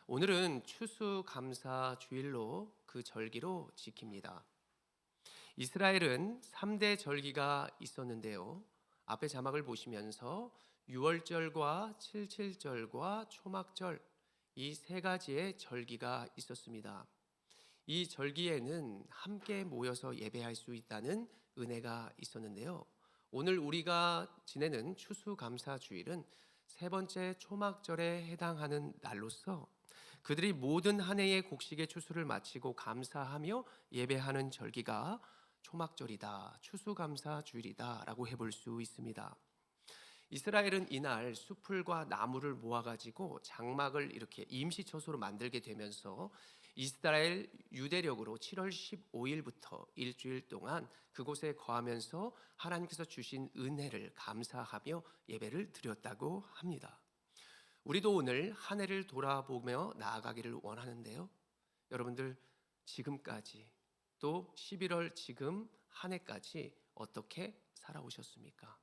오늘은 추수감사주일로 그 절기로 지킵니다. 이스라엘은 3대 절기가 있었는데요. 앞에 자막을 보시면서 6월절과 77절과 초막절 이 세 가지의 절기가 있었습니다. 이 절기에는 함께 모여서 예배할 수 있다는 은혜가 있었는데요. 오늘 우리가 지내는 추수감사주일은 세 번째 초막절에 해당하는 날로서 그들이 모든 한 해의 곡식의 추수를 마치고 감사하며 예배하는 절기가 초막절이다, 추수감사주일이다라고 해볼 수 있습니다. 이스라엘은 이날 숲을과 나무를 모아가지고 장막을 이렇게 임시처소로 만들게 되면서 이스라엘 유대력으로 7월 15일부터 일주일 동안 그곳에 거하면서 하나님께서 주신 은혜를 감사하며 예배를 드렸다고 합니다. 우리도 오늘 한 해를 돌아보며 나아가기를 원하는데요. 여러분들 지금까지 또 11월 지금 한 해까지 어떻게 살아오셨습니까?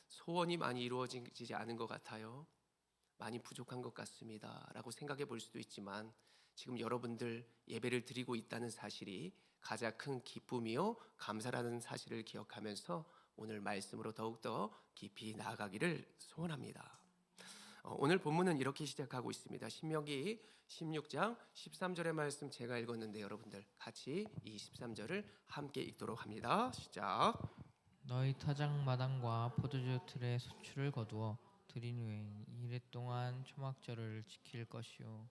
소원이 많이 이루어지지 않은 것 같아요. 많이 부족한 것 같습니다 라고 생각해 볼 수도 있지만 지금 여러분들 예배를 드리고 있다는 사실이 가장 큰 기쁨이요 감사라는 사실을 기억하면서 오늘 말씀으로 더욱더 깊이 나아가기를 소원합니다. 오늘 본문은 이렇게 시작하고 있습니다. 신명기 16장 13절의 말씀 제가 읽었는데 여러분들 같이 이 13절을 함께 읽도록 합니다. 시작. 너희 타작 마당과 포도주 틀에 소출을 거두어 드린 후에 이래 동안 초막절을 지킬 것이요.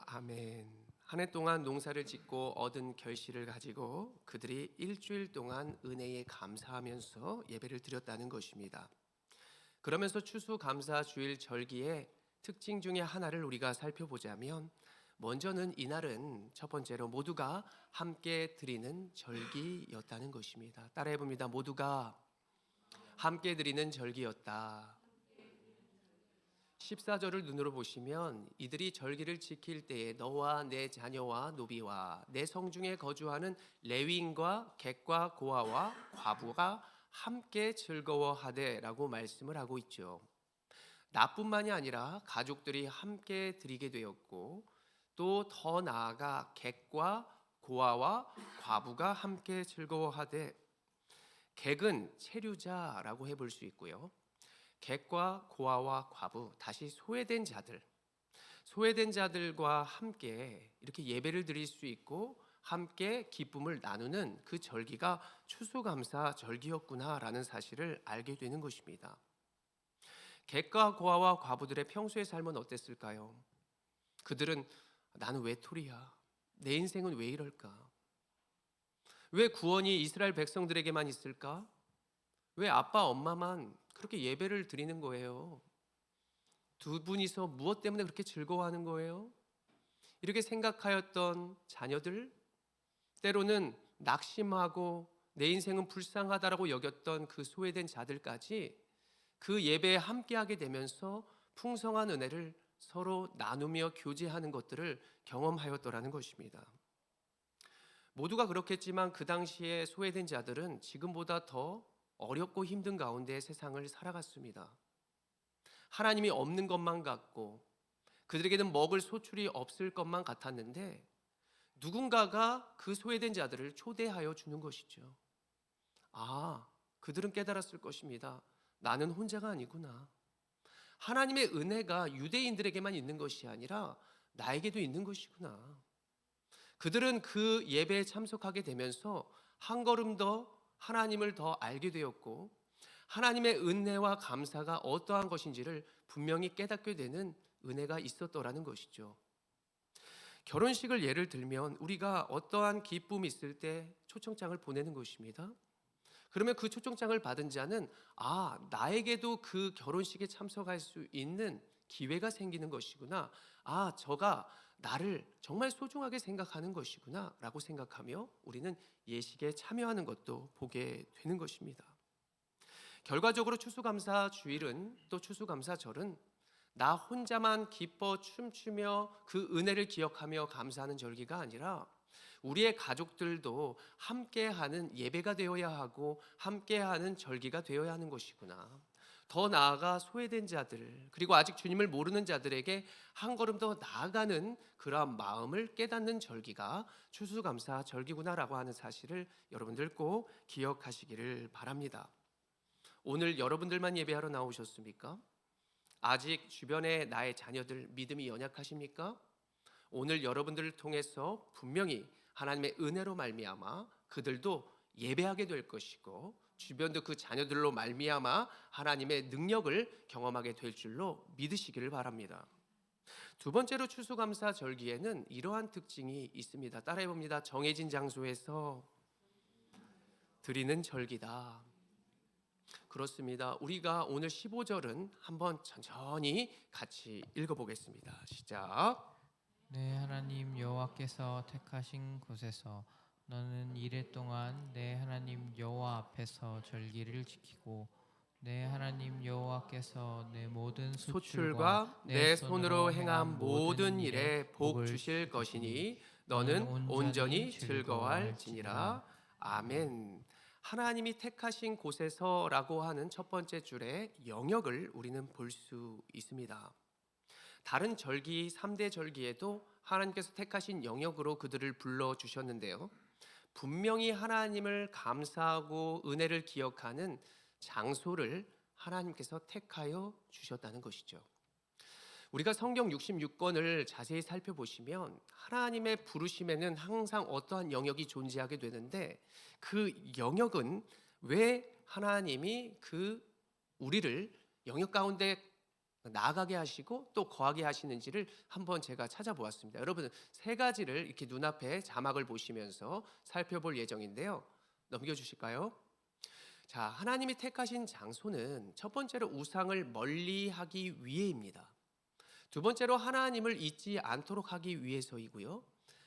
아멘. 한 해 동안 농사를 짓고 얻은 결실을 가지고 그들이 일주일 동안 은혜에 감사하면서 예배를 드렸다는 것입니다. 그러면서 추수감사주일 절기의 특징 중에 하나를 우리가 살펴보자면 먼저는 이날은 첫 번째로 모두가 함께 드리는 절기였다는 것입니다. 따라해 봅니다. 모두가 함께 드리는 절기였다. 14절을 눈으로 보시면 이들이 절기를 지킬 때에 너와 내 자녀와 노비와 내 성중에 거주하는 레위인과 객과 고아와 과부가 함께 즐거워하되라고 말씀을 하고 있죠. 나뿐만이 아니라 가족들이 함께 드리게 되었고 또 더 나아가 객과 고아와 과부가 함께 즐거워하되, 객은 체류자라고 해볼 수 있고요. 객과 고아와 과부, 다시 소외된 자들과 함께 이렇게 예배를 드릴 수 있고 함께 기쁨을 나누는 그 절기가 추수감사 절기였구나라는 사실을 알게 되는 것입니다. 객과 고아와 과부들의 평소의 삶은 어땠을까요? 그들은 나는 외톨이야. 내 인생은 왜 이럴까? 왜 구원이 이스라엘 백성들에게만 있을까? 왜 아빠 엄마만 그렇게 예배를 드리는 거예요? 두 분이서 무엇 때문에 그렇게 즐거워하는 거예요? 이렇게 생각하였던 자녀들, 때로는 낙심하고 내 인생은 불쌍하다라고 여겼던 그 소외된 자들까지 그 예배에 함께하게 되면서 풍성한 은혜를 서로 나누며 교제하는 것들을 경험하였더라는 것입니다. 모두가 그렇겠지만 그 당시에 소외된 자들은 지금보다 더 어렵고 힘든 가운데 세상을 살아갔습니다. 하나님이 없는 것만 같고 그들에게는 먹을 소출이 없을 것만 같았는데 누군가가 그 소외된 자들을 초대하여 주는 것이죠. 그들은 깨달았을 것입니다. 나는 혼자가 아니구나. 하나님의 은혜가 유대인들에게만 있는 것이 아니라 나에게도 있는 것이구나. 그들은 그 예배에 참석하게 되면서 한 걸음 더 하나님을 더 알게 되었고 하나님의 은혜와 감사가 어떠한 것인지를 분명히 깨닫게 되는 은혜가 있었더라는 것이죠. 결혼식을 예를 들면 우리가 어떠한 기쁨이 있을 때 초청장을 보내는 것입니다. 그러면 그 초청장을 받은 자는 나에게도 그 결혼식에 참석할 수 있는 기회가 생기는 것이구나. 저가 나를 정말 소중하게 생각하는 것이구나 라고 생각하며 우리는 예식에 참여하는 것도 보게 되는 것입니다. 결과적으로 추수감사 주일은 또 추수감사절은 나 혼자만 기뻐 춤추며 그 은혜를 기억하며 감사하는 절기가 아니라 우리의 가족들도 함께하는 예배가 되어야 하고 함께하는 절기가 되어야 하는 것이구나. 더 나아가 소외된 자들, 그리고 아직 주님을 모르는 자들에게 한 걸음 더 나아가는 그러한 마음을 깨닫는 절기가 추수감사 절기구나라고 하는 사실을 여러분들 꼭 기억하시기를 바랍니다. 오늘 여러분들만 예배하러 나오셨습니까? 아직 주변에 나의 자녀들 믿음이 연약하십니까? 오늘 여러분들을 통해서 분명히 하나님의 은혜로 말미암아 그들도 예배하게 될 것이고, 주변도 그 자녀들로 말미암아 하나님의 능력을 경험하게 될 줄로 믿으시기를 바랍니다. 두 번째로 추수감사 절기에는 이러한 특징이 있습니다. 따라해 봅니다. 정해진 장소에서 드리는 절기다. 그렇습니다. 우리가 오늘 15절은 한번 천천히 같이 읽어보겠습니다. 시작. 내 하나님 여호와께서 택하신 곳에서 너는 이레 동안 내 하나님 여호와 앞에서 절기를 지키고 내 하나님 여호와께서 내 모든 소출과 내 손으로 행한 모든 일에 복 주실 것이니 너는 온전히 즐거워할지니라. 아멘. 하나님이 택하신 곳에서라고 하는 첫 번째 줄의 영역을 우리는 볼 수 있습니다. 다른 절기 3대 절기에도 하나님께서 택하신 영역으로 그들을 불러주셨는데요, 분명히 하나님을 감사하고 은혜를 기억하는 장소를 하나님께서 택하여 주셨다는 것이죠. 우리가 성경 66권을 자세히 살펴보시면 하나님의 부르심에는 항상 어떠한 영역이 존재하게 되는데, 그 영역은 왜 하나님이 우리를 영역 가운데 나아가게 하시고 또 거하게 하시는지를 한번 제가 찾아보았습니다. 여러분, 세 가지를 이렇게 눈앞에 자막을 보시면서 살펴볼 예정인데요. 넘겨주실까요? 자, 하나님이 택하신 장소는 첫 번째로 우상을 멀리하기 위해입니다. 두 번째로 하나님을 잊지 않도록 하기 위해서이고요.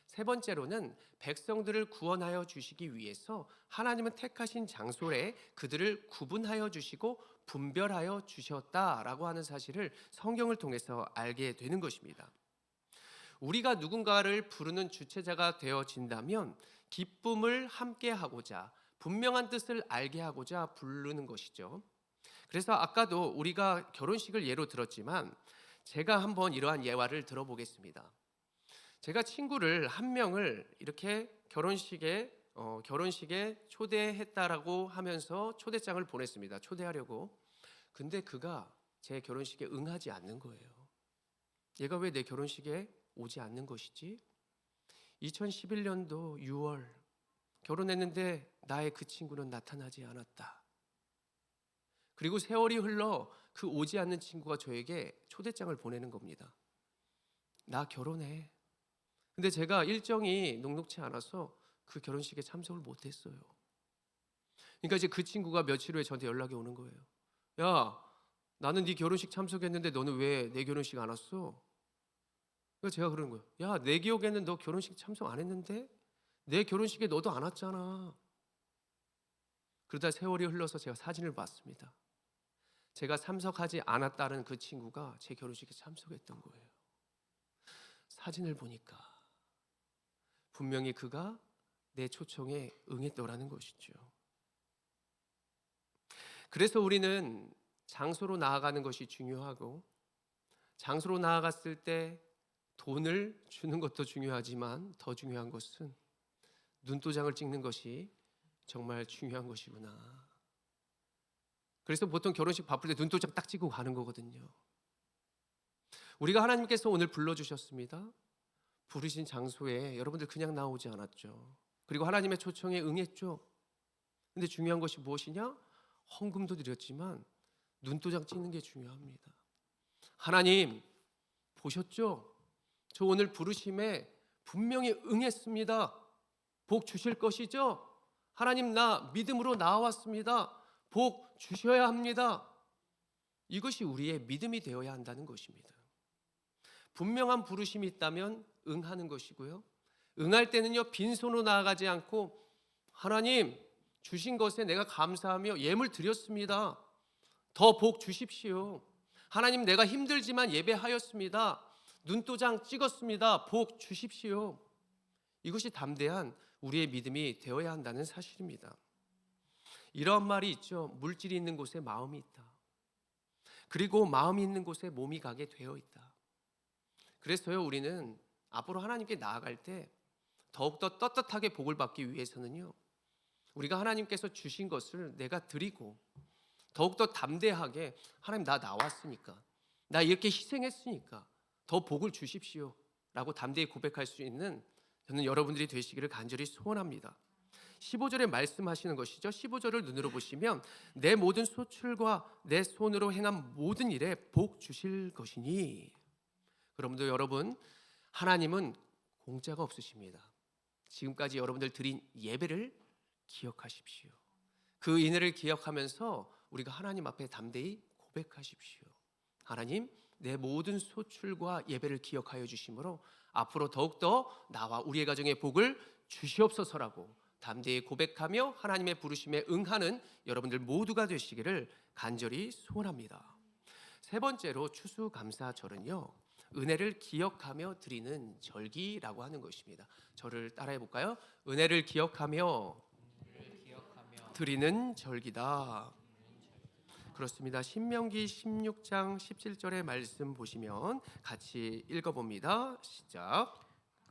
세 번째로는 백성들을 구원하여 주시기 위해서 하나님은 택하신 장소에 그들을 구분하여 주시고 분별하여 주셨다라고 하는 사실을 성경을 통해서 알게 되는 것입니다. 우리가 누군가를 부르는 주체자가 되어진다면 기쁨을 함께 하고자, 분명한 뜻을 알게 하고자 부르는 것이죠. 그래서 아까도 우리가 결혼식을 예로 들었지만 제가 한번 이러한 예화를 들어보겠습니다. 제가 친구를 한 명을 이렇게 결혼식에 초대했다라고 하면서 초대장을 보냈습니다. 초대하려고. 근데 그가 제 결혼식에 응하지 않는 거예요. 얘가 왜 내 결혼식에 오지 않는 것이지? 2011년도 6월 결혼했는데 나의 그 친구는 나타나지 않았다. 그리고 세월이 흘러 그 오지 않는 친구가 저에게 초대장을 보내는 겁니다. 나 결혼해. 근데 제가 일정이 녹록치 않아서 그 결혼식에 참석을 못했어요. 그러니까 이제 그 친구가 며칠 후에 저한테 연락이 오는 거예요. 야, 나는 네 결혼식 참석했는데 너는 왜 내 결혼식 안 왔어? 그래서 제가 그러는 거예요. 야, 내 기억에는 너 결혼식 참석 안 했는데? 내 결혼식에 너도 안 왔잖아. 그러다 세월이 흘러서 제가 사진을 봤습니다. 제가 참석하지 않았다는 그 친구가 제 결혼식에 참석했던 거예요. 사진을 보니까 분명히 그가 내 초청에 응했더라는 것이죠. 그래서 우리는 장소로 나아가는 것이 중요하고, 장소로 나아갔을 때 돈을 주는 것도 중요하지만 더 중요한 것은 눈도장을 찍는 것이 정말 중요한 것이구나. 그래서 보통 결혼식 바쁠 때 눈도장 딱 찍고 가는 거거든요. 우리가 하나님께서 오늘 불러주셨습니다. 부르신 장소에 여러분들 그냥 나오지 않았죠. 그리고 하나님의 초청에 응했죠. 근데 중요한 것이 무엇이냐? 헌금도 드렸지만 눈도장 찍는 게 중요합니다. 하나님 보셨죠? 저 오늘 부르심에 분명히 응했습니다. 복 주실 것이죠? 하나님, 나 믿음으로 나왔습니다. 복 주셔야 합니다. 이것이 우리의 믿음이 되어야 한다는 것입니다. 분명한 부르심이 있다면 응하는 것이고요. 응할 때는요, 빈손으로 나아가지 않고 하나님 주신 것에 내가 감사하며 예물 드렸습니다. 더 복 주십시오. 하나님, 내가 힘들지만 예배하였습니다. 눈도장 찍었습니다. 복 주십시오. 이것이 담대한 우리의 믿음이 되어야 한다는 사실입니다. 이러한 말이 있죠. 물질이 있는 곳에 마음이 있다. 그리고 마음이 있는 곳에 몸이 가게 되어 있다. 그래서요, 우리는 앞으로 하나님께 나아갈 때 더욱더 떳떳하게 복을 받기 위해서는요, 우리가 하나님께서 주신 것을 내가 드리고 더욱더 담대하게, 하나님 나 나왔으니까, 나 이렇게 희생했으니까 더 복을 주십시오 라고 담대히 고백할 수 있는 저는 여러분들이 되시기를 간절히 소원합니다. 15절에 말씀하시는 것이죠. 15절을 눈으로 보시면 내 모든 소출과 내 손으로 행한 모든 일에 복 주실 것이니. 그러므로 여러분, 하나님은 공짜가 없으십니다. 지금까지 여러분들 드린 예배를 기억하십시오. 그 인애를 기억하면서 우리가 하나님 앞에 담대히 고백하십시오. 하나님, 내 모든 소출과 예배를 기억하여 주심으로 앞으로 더욱더 나와 우리의 가정에 복을 주시옵소서라고 담대히 고백하며 하나님의 부르심에 응하는 여러분들 모두가 되시기를 간절히 소원합니다. 세 번째로 추수감사절은요, 은혜를 기억하며 드리는 절기라고 하는 것입니다. 저를 따라해 볼까요? 은혜를 기억하며 드리는 절기다. 그렇습니다. 신명기 16장 17절의 말씀 보시면 같이 읽어봅니다. 시작.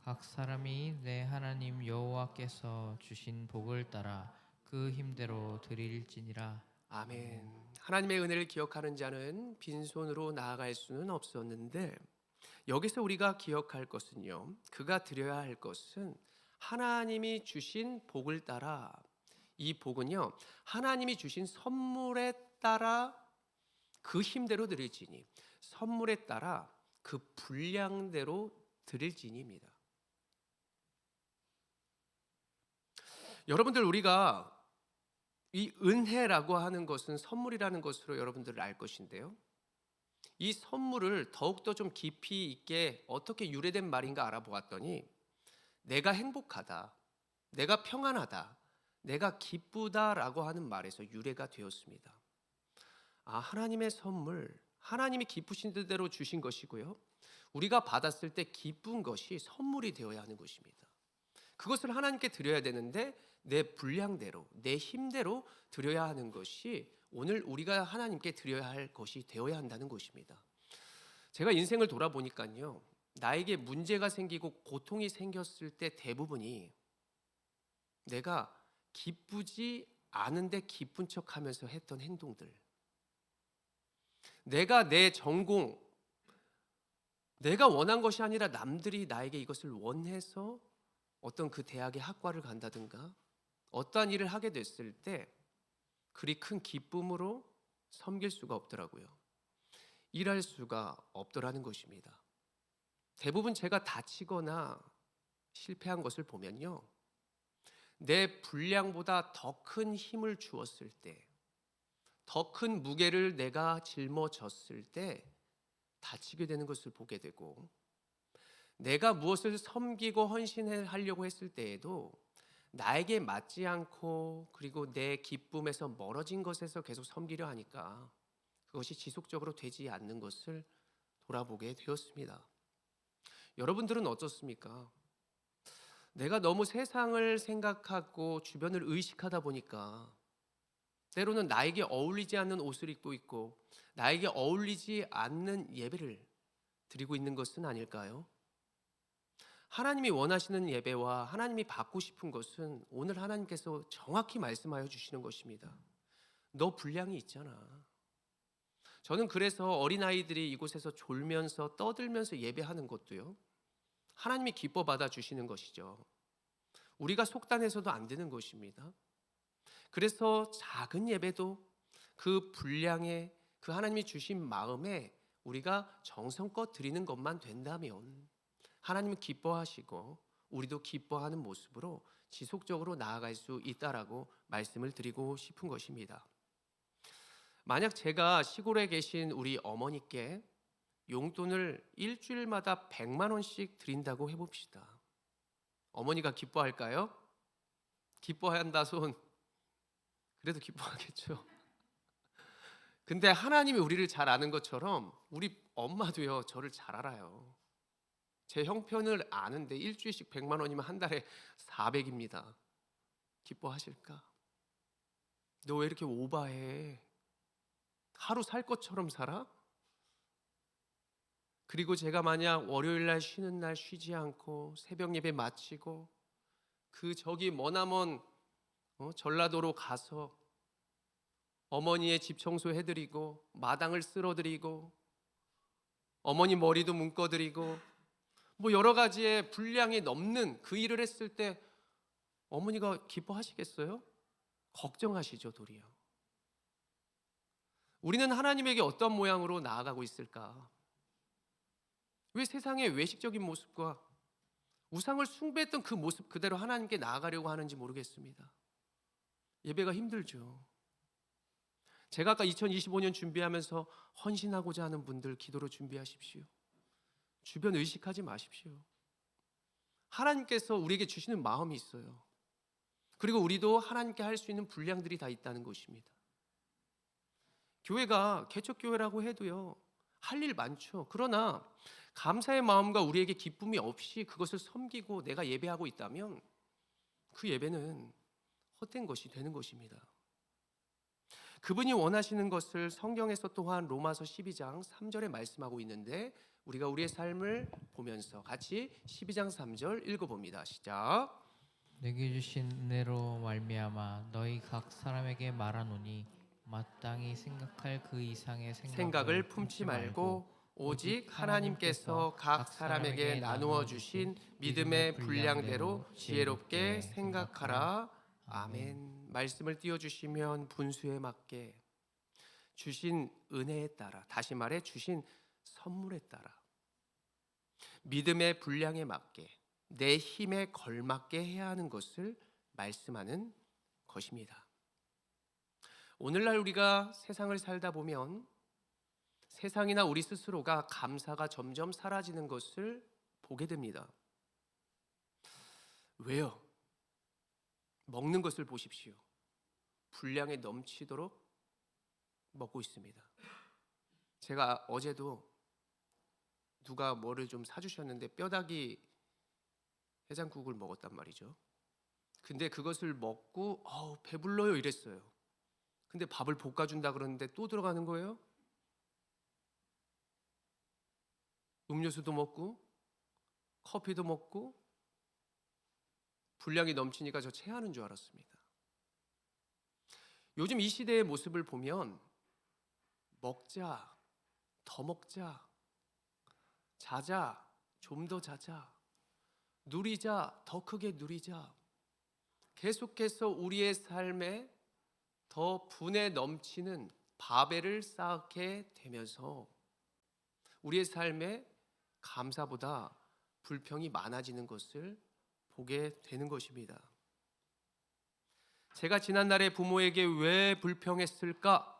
각 사람이 내 하나님 여호와께서 주신 복을 따라 그 힘대로 드릴지니라. 아멘. 하나님의 은혜를 기억하는 자는 빈손으로 나아갈 수는 없었는데, 여기서 우리가 기억할 것은요, 그가 드려야 할 것은 하나님이 주신 복을 따라, 이 복은요, 하나님이 주신 선물에 따라 그 힘대로 드릴지니, 선물에 따라 그 분량대로 드릴지니입니다. 여러분들, 우리가 이 은혜라고 하는 것은 선물이라는 것으로 여러분들 알 것인데요, 이 선물을 더욱더 좀 깊이 있게 어떻게 유래된 말인가 알아보았더니, 내가 행복하다, 내가 평안하다, 내가 기쁘다라고 하는 말에서 유래가 되었습니다. 하나님의 선물, 하나님이 기쁘신 대로 주신 것이고요, 우리가 받았을 때 기쁜 것이 선물이 되어야 하는 것입니다. 그것을 하나님께 드려야 되는데 내 분량대로, 내 힘대로 드려야 하는 것이 오늘 우리가 하나님께 드려야 할 것이 되어야 한다는 것입니다. 제가 인생을 돌아보니까요, 나에게 문제가 생기고 고통이 생겼을 때 대부분이 내가 기쁘지 않은데 기쁜 척하면서 했던 행동들, 내가 내 전공, 내가 원한 것이 아니라 남들이 나에게 이것을 원해서 어떤 그 대학의 학과를 간다든가 어떠한 일을 하게 됐을 때 그리 큰 기쁨으로 섬길 수가 없더라고요. 일할 수가 없더라는 것입니다. 대부분 제가 다치거나 실패한 것을 보면요, 내 분량보다 더 큰 힘을 주었을 때, 더 큰 무게를 내가 짊어졌을 때 다치게 되는 것을 보게 되고, 내가 무엇을 섬기고 헌신하려고 했을 때에도 나에게 맞지 않고 그리고 내 기쁨에서 멀어진 것에서 계속 섬기려 하니까 그것이 지속적으로 되지 않는 것을 돌아보게 되었습니다. 여러분들은 어떻습니까? 내가 너무 세상을 생각하고 주변을 의식하다 보니까 때로는 나에게 어울리지 않는 옷을 입고 있고 나에게 어울리지 않는 예배를 드리고 있는 것은 아닐까요? 하나님이 원하시는 예배와 하나님이 받고 싶은 것은 오늘 하나님께서 정확히 말씀하여 주시는 것입니다. 너 분량이 있잖아. 저는 그래서 어린아이들이 이곳에서 졸면서 떠들면서 예배하는 것도요, 하나님이 기뻐 받아 주시는 것이죠. 우리가 속단해서도 안 되는 것입니다. 그래서 작은 예배도 그 분량에, 그 하나님이 주신 마음에 우리가 정성껏 드리는 것만 된다면 하나님은 기뻐하시고 우리도 기뻐하는 모습으로 지속적으로 나아갈 수 있다라고 말씀을 드리고 싶은 것입니다. 만약 제가 시골에 계신 우리 어머니께 용돈을 일주일마다 100만 원씩 드린다고 해봅시다. 어머니가 기뻐할까요? 기뻐한다 손. 그래도 기뻐하겠죠. 근데 하나님이 우리를 잘 아는 것처럼 우리 엄마도요, 저를 잘 알아요. 제 형편을 아는데 일주일씩 100만 원이면 한 달에 400입니다. 기뻐하실까? 너 왜 이렇게 오바해? 하루 살 것처럼 살아? 그리고 제가 만약 월요일 날 쉬는 날 쉬지 않고 새벽 예배 마치고 그 저기 머나먼 전라도로 가서 어머니의 집 청소해드리고 마당을 쓸어드리고 어머니 머리도 묶어드리고 뭐 여러 가지의 분량이 넘는 그 일을 했을 때 어머니가 기뻐하시겠어요? 걱정하시죠, 도리어. 우리는 하나님에게 어떤 모양으로 나아가고 있을까? 왜 세상의 외식적인 모습과 우상을 숭배했던 그 모습 그대로 하나님께 나아가려고 하는지 모르겠습니다. 예배가 힘들죠. 제가 아까 2025년 준비하면서 헌신하고자 하는 분들 기도로 준비하십시오. 주변 의식하지 마십시오. 하나님께서 우리에게 주시는 마음이 있어요. 그리고 우리도 하나님께 할 수 있는 분량들이 다 있다는 것입니다. 교회가 개척교회라고 해도요, 할 일 많죠. 그러나 감사의 마음과 우리에게 기쁨이 없이 그것을 섬기고 내가 예배하고 있다면 그 예배는 헛된 것이 되는 것입니다. 그분이 원하시는 것을 성경에서 또한 로마서 12장 3절에 말씀하고 있는데 우리가 우리의 삶을 보면서 같이 12장 3절 읽어봅니다. 시작. 내게 주신 은혜로 말미암아 너희 각 사람에게 말하노니 마땅히 생각할 그 이상의 생각을 품지 말고 오직 하나님께서 각 사람에게 나누어 주신 믿음의 분량대로 지혜롭게 생각하라. 아멘. 말씀을 띄워주시면 분수에 맞게 주신 은혜에 따라, 다시 말해 주신 선물에 따라 믿음의 분량에 맞게 내 힘에 걸맞게 해야 하는 것을 말씀하는 것입니다. 오늘날 우리가 세상을 살다 보면 세상이나 우리 스스로가 감사가 점점 사라지는 것을 보게 됩니다. 왜요? 먹는 것을 보십시오. 분량에 넘치도록 먹고 있습니다. 제가 어제도 누가 뭐를 좀 사주셨는데 뼈다귀 해장국을 먹었단 말이죠. 근데 그것을 먹고 배불러요 이랬어요. 근데 밥을 볶아준다 그러는데 또 들어가는 거예요. 음료수도 먹고 커피도 먹고 분량이 넘치니까 저 체하는 줄 알았습니다. 요즘 이 시대의 모습을 보면 먹자, 더 먹자, 자자, 좀 더 자자, 누리자, 더 크게 누리자, 계속해서 우리의 삶에 더 분에 넘치는 바벨을 쌓게 되면서 우리의 삶에 감사보다 불평이 많아지는 것을 보게 되는 것입니다. 제가 지난날에 부모에게 왜 불평했을까?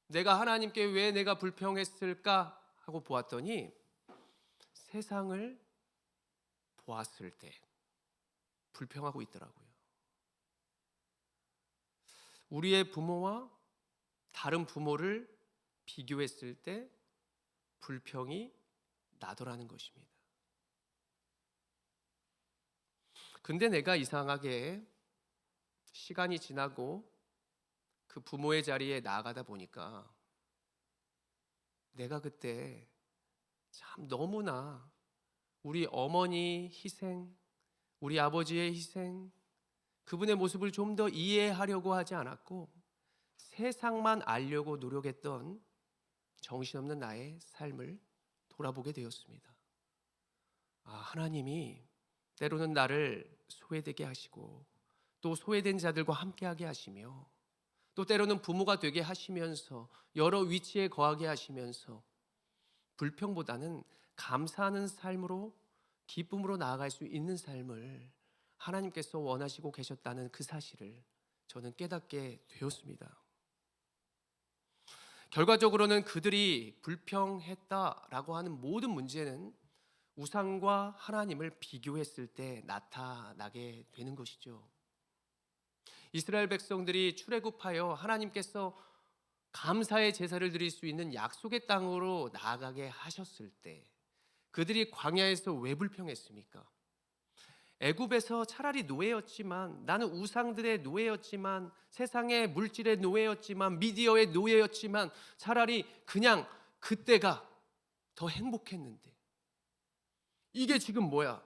내가 하나님께 왜 내가 불평했을까? 하고 보았더니 세상을 보았을 때 불평하고 있더라고요. 우리의 부모와 다른 부모를 비교했을 때 불평이 나더라는 것입니다. 근데 내가 이상하게 시간이 지나고 그 부모의 자리에 나아가다 보니까 내가 그때 참 너무나 우리 어머니 희생, 우리 아버지의 희생, 그분의 모습을 좀 더 이해하려고 하지 않았고 세상만 알려고 노력했던 정신없는 나의 삶을 돌아보게 되었습니다. 하나님이 때로는 나를 소외되게 하시고 또 소외된 자들과 함께하게 하시며 또 때로는 부모가 되게 하시면서 여러 위치에 거하게 하시면서 불평보다는 감사하는 삶으로 기쁨으로 나아갈 수 있는 삶을 하나님께서 원하시고 계셨다는 그 사실을 저는 깨닫게 되었습니다. 결과적으로는 그들이 불평했다라고 하는 모든 문제는 우상과 하나님을 비교했을 때 나타나게 되는 것이죠. 이스라엘 백성들이 출애굽하여 하나님께서 감사의 제사를 드릴 수 있는 약속의 땅으로 나아가게 하셨을 때 그들이 광야에서 왜 불평했습니까? 애굽에서 차라리 노예였지만, 나는 우상들의 노예였지만, 세상의 물질의 노예였지만, 미디어의 노예였지만, 차라리 그냥 그때가 더 행복했는데, 이게 지금 뭐야?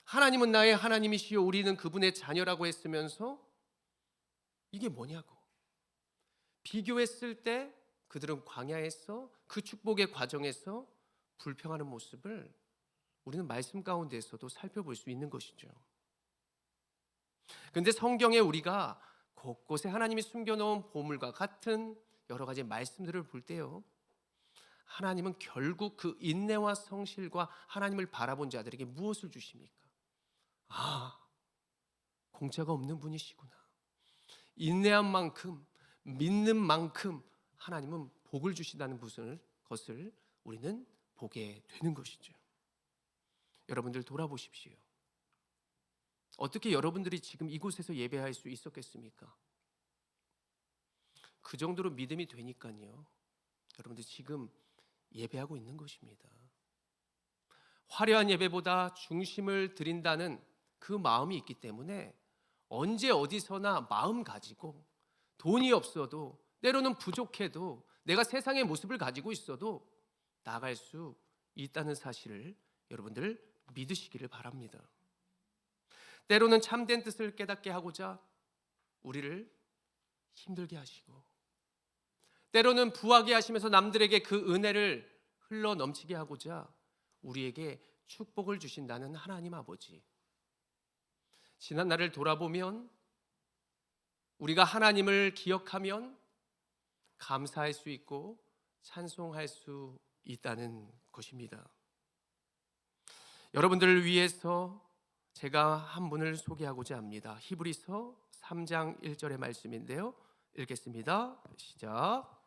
하나님은 나의 하나님이시요 우리는 그분의 자녀라고 했으면서 이게 뭐냐고. 비교했을 때 그들은 광야에서 그 축복의 과정에서 불평하는 모습을 우리는 말씀 가운데에서도 살펴볼 수 있는 것이죠. 그런데 성경에 우리가 곳곳에 하나님이 숨겨놓은 보물과 같은 여러 가지 말씀들을 볼 때요, 하나님은 결국 그 인내와 성실과 하나님을 바라본 자들에게 무엇을 주십니까? 아, 공짜가 없는 분이시구나. 인내한 만큼, 믿는 만큼 하나님은 복을 주신다는 것을 우리는 보게 되는 것이죠. 여러분들 돌아보십시오. 어떻게 여러분들이 지금 이곳에서 예배할 수 있었겠습니까? 그 정도로 믿음이 되니까요, 여러분들 지금 예배하고 있는 것입니다. 화려한 예배보다 중심을 드린다는 그 마음이 있기 때문에 언제 어디서나 마음 가지고, 돈이 없어도, 때로는 부족해도, 내가 세상의 모습을 가지고 있어도 나아갈 수 있다는 사실을 여러분들 믿으시기를 바랍니다. 때로는 참된 뜻을 깨닫게 하고자 우리를 힘들게 하시고, 때로는 부하게 하시면서 남들에게 그 은혜를 흘러 넘치게 하고자 우리에게 축복을 주신다는 하나님 아버지, 지난 날을 돌아보면, 우리가 하나님을 기억하면 감사할 수 있고 찬송할 수 있다는 것입니다. 여러분들을 위해서 제가 한 분을 소개하고자 합니다. 히브리서 3장 1절의 말씀인데요, 읽겠습니다. 시작.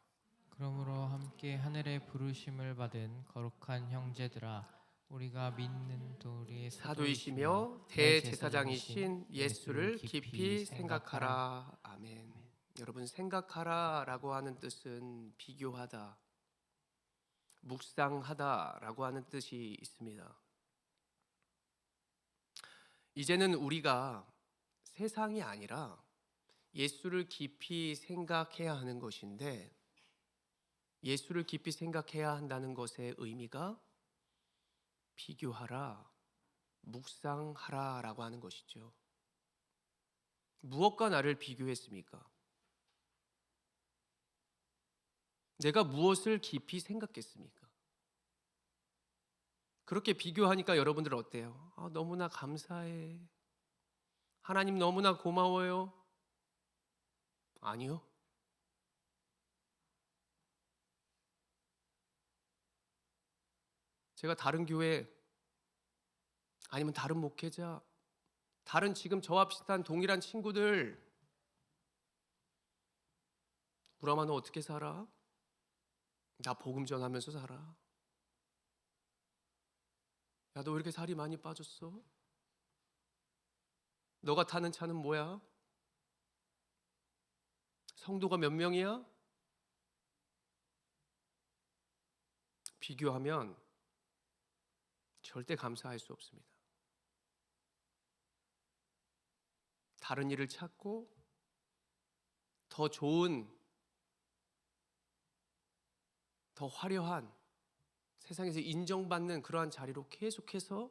그러므로 함께 하늘의 부르심을 받은 거룩한 형제들아, 우리가 믿는 우리의 사도이시며 대제사장이신 예수를 깊이 생각하라. 아멘. 여러분, 생각하라라고 하는 뜻은 비교하다, 묵상하다라고 하는 뜻이 있습니다. 이제는 우리가 세상이 아니라 예수를 깊이 생각해야 하는 것인데, 예수를 깊이 생각해야 한다는 것의 의미가 비교하라, 묵상하라라고 하는 것이죠. 무엇과 나를 비교했습니까? 내가 무엇을 깊이 생각했습니까? 그렇게 비교하니까 여러분들 어때요? 너무나 감사해. 하나님 너무나 고마워요. 아니요. 제가 다른 교회, 아니면 다른 목회자, 다른 지금 저와 비슷한 동일한 친구들, 우람아 너 어떻게 살아? 나 복음 전하면서 살아. 야, 너 왜 이렇게 살이 많이 빠졌어? 너가 타는 차는 뭐야? 성도가 몇 명이야? 비교하면 절대 감사할 수 없습니다. 다른 일을 찾고 더 좋은, 더 화려한, 세상에서 인정받는 그러한 자리로 계속해서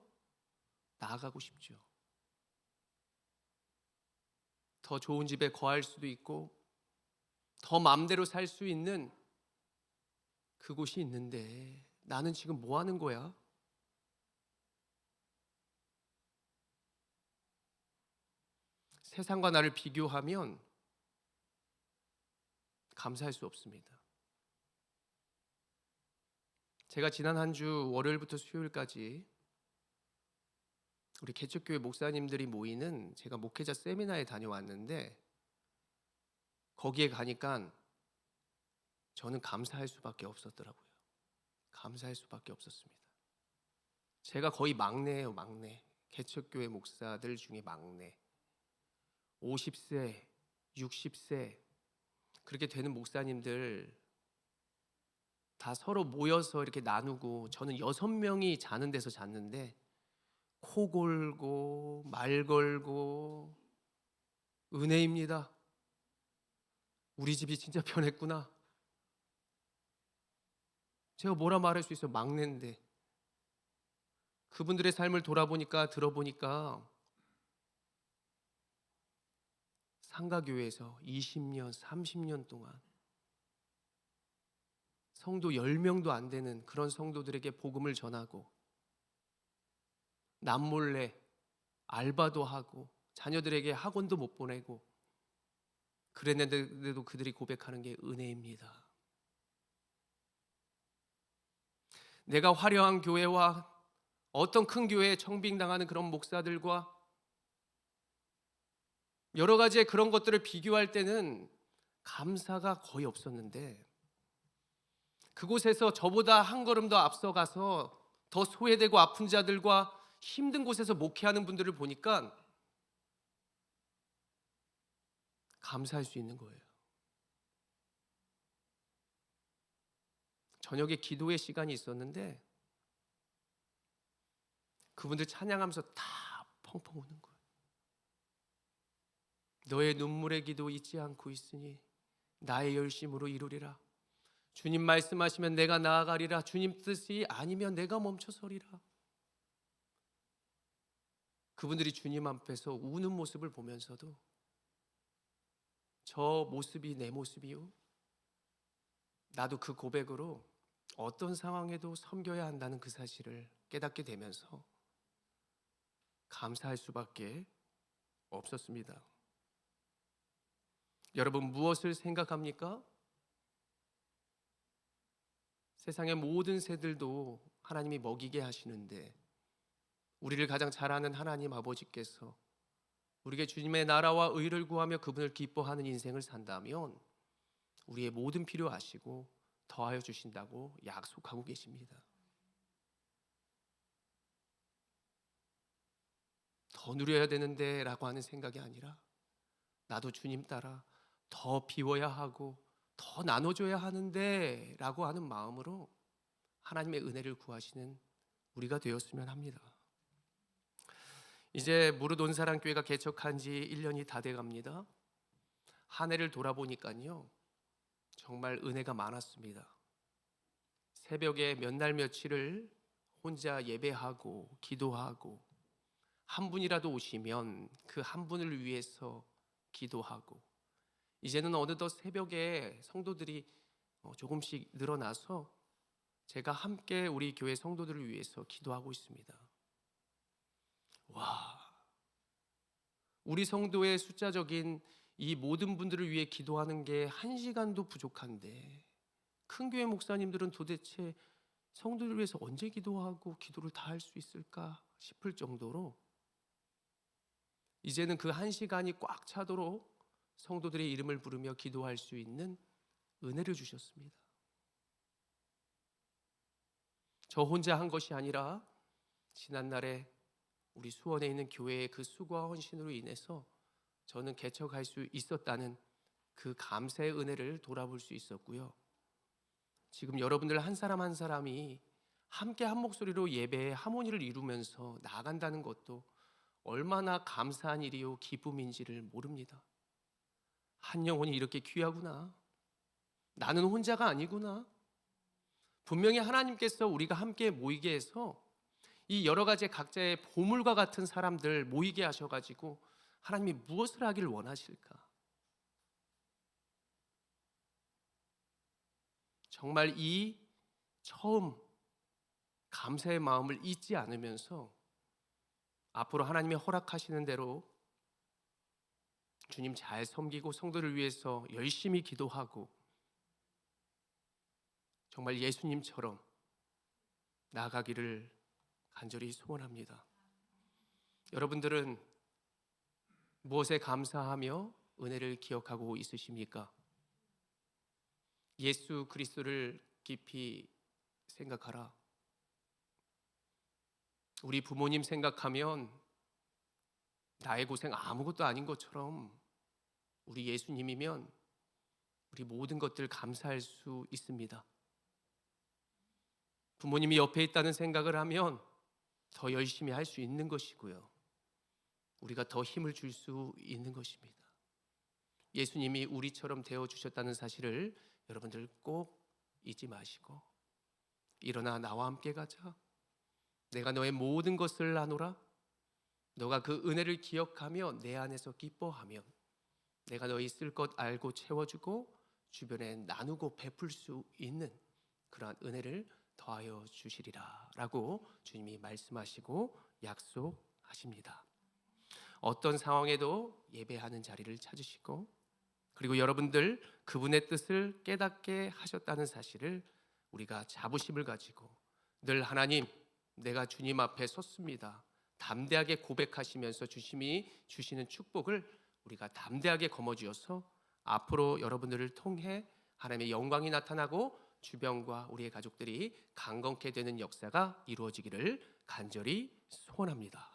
나아가고 싶죠. 더 좋은 집에 거할 수도 있고 더 마음대로 살 수 있는 그곳이 있는데, 나는 지금 뭐 하는 거야? 세상과 나를 비교하면 감사할 수 없습니다. 제가 지난 한 주 월요일부터 수요일까지 우리 개척교회 목사님들이 모이는 제가 목회자 세미나에 다녀왔는데, 거기에 가니까 저는 감사할 수밖에 없었더라고요. 감사할 수밖에 없었습니다. 제가 거의 막내예요, 막내. 개척교회 목사들 중에 막내. 50세, 60세 그렇게 되는 목사님들 다 서로 모여서 이렇게 나누고, 저는 6명이 자는 데서 잤는데 코 골고 말 걸고 은혜입니다. 우리 집이 진짜 변했구나. 제가 뭐라 말할 수 있어요? 막내인데. 그분들의 삶을 들어보니까 상가교회에서 20년, 30년 동안 성도 10명도 안 되는 그런 성도들에게 복음을 전하고 남몰래 알바도 하고 자녀들에게 학원도 못 보내고 그랬는데도 그들이 고백하는 게 은혜입니다. 내가 화려한 교회와 어떤 큰 교회에 청빙당하는 그런 목사들과 여러 가지의 그런 것들을 비교할 때는 감사가 거의 없었는데 그곳에서 저보다 한 걸음 더 앞서가서 더 소외되고 아픈 자들과 힘든 곳에서 목회하는 분들을 보니까 감사할 수 있는 거예요. 저녁에 기도의 시간이 있었는데 그분들 찬양하면서 다 펑펑 우는 거예요. 너의 눈물의 기도 잊지 않고 있으니 나의 열심으로 이루리라. 주님 말씀하시면 내가 나아가리라. 주님 뜻이 아니면 내가 멈춰서리라. 그분들이 주님 앞에서 우는 모습을 보면서도 저 모습이 내 모습이요. 나도 그 고백으로 어떤 상황에도 섬겨야 한다는 그 사실을 깨닫게 되면서 감사할 수밖에 없었습니다. 여러분 무엇을 생각합니까? 세상의 모든 새들도 하나님이 먹이게 하시는데 우리를 가장 잘 아는 하나님 아버지께서 우리에게 주님의 나라와 의를 구하며 그분을 기뻐하는 인생을 산다면 우리의 모든 필요 아시고 더하여 주신다고 약속하고 계십니다. 더 누려야 되는데 라고 하는 생각이 아니라 나도 주님 따라 더 비워야 하고 더 나눠줘야 하는데 라고 하는 마음으로 하나님의 은혜를 구하시는 우리가 되었으면 합니다. 이제 무릇 온사랑교회가 개척한 지 1년이 다 돼갑니다. 한 해를 돌아보니까요 정말 은혜가 많았습니다. 새벽에 몇 날 며칠을 혼자 예배하고 기도하고 한 분이라도 오시면 그 한 분을 위해서 기도하고 이제는 어느덧 새벽에 성도들이 조금씩 늘어나서 제가 함께 우리 교회 성도들을 위해서 기도하고 있습니다. 와, 우리 성도의 숫자적인 이 모든 분들을 위해 기도하는 게 1시간도 부족한데 큰 교회 목사님들은 도대체 성도들을 위해서 언제 기도하고 기도를 다 할 수 있을까 싶을 정도로 이제는 그 1시간이 꽉 차도록 성도들의 이름을 부르며 기도할 수 있는 은혜를 주셨습니다. 저 혼자 한 것이 아니라 지난날에 우리 수원에 있는 교회의 그 수고와 헌신으로 인해서 저는 개척할 수 있었다는 그 감사의 은혜를 돌아볼 수 있었고요. 지금 여러분들 한 사람 한 사람이 함께 한 목소리로 예배의 하모니를 이루면서 나아간다는 것도 얼마나 감사한 일이요 기쁨인지를 모릅니다. 한 영혼이 이렇게 귀하구나. 나는 혼자가 아니구나. 분명히 하나님께서 우리가 함께 모이게 해서 이 여러 가지 각자의 보물과 같은 사람들 모이게 하셔가지고 하나님이 무엇을 하길 원하실까? 정말 이 처음 감사의 마음을 잊지 않으면서 앞으로 하나님이 허락하시는 대로 주님 잘 섬기고 성도를 위해서 열심히 기도하고 정말 예수님처럼 나아가기를 간절히 소원합니다. 여러분들은 무엇에 감사하며 은혜를 기억하고 있으십니까? 예수 그리스도를 깊이 생각하라. 우리 부모님 생각하면 나의 고생 아무것도 아닌 것처럼 우리 예수님이면 우리 모든 것들 감사할 수 있습니다. 부모님이 옆에 있다는 생각을 하면 더 열심히 할 수 있는 것이고요. 우리가 더 힘을 줄 수 있는 것입니다. 예수님이 우리처럼 되어 주셨다는 사실을 여러분들 꼭 잊지 마시고, 일어나 나와 함께 가자. 내가 너의 모든 것을 나누라. 너가 그 은혜를 기억하며 내 안에서 기뻐하면 내가 너희 쓸 것 알고 채워주고 주변에 나누고 베풀 수 있는 그러한 은혜를 더하여 주시리라 라고 주님이 말씀하시고 약속하십니다. 어떤 상황에도 예배하는 자리를 찾으시고, 그리고 여러분들 그분의 뜻을 깨닫게 하셨다는 사실을 우리가 자부심을 가지고 늘 하나님, 내가 주님 앞에 섰습니다. 담대하게 고백하시면서 주님이 주시는 축복을 우리가 담대하게 거머쥐어서 앞으로 여러분들을 통해 하나님의 영광이 나타나고 주변과 우리의 가족들이 강건케 되는 역사가 이루어지기를 간절히 소원합니다.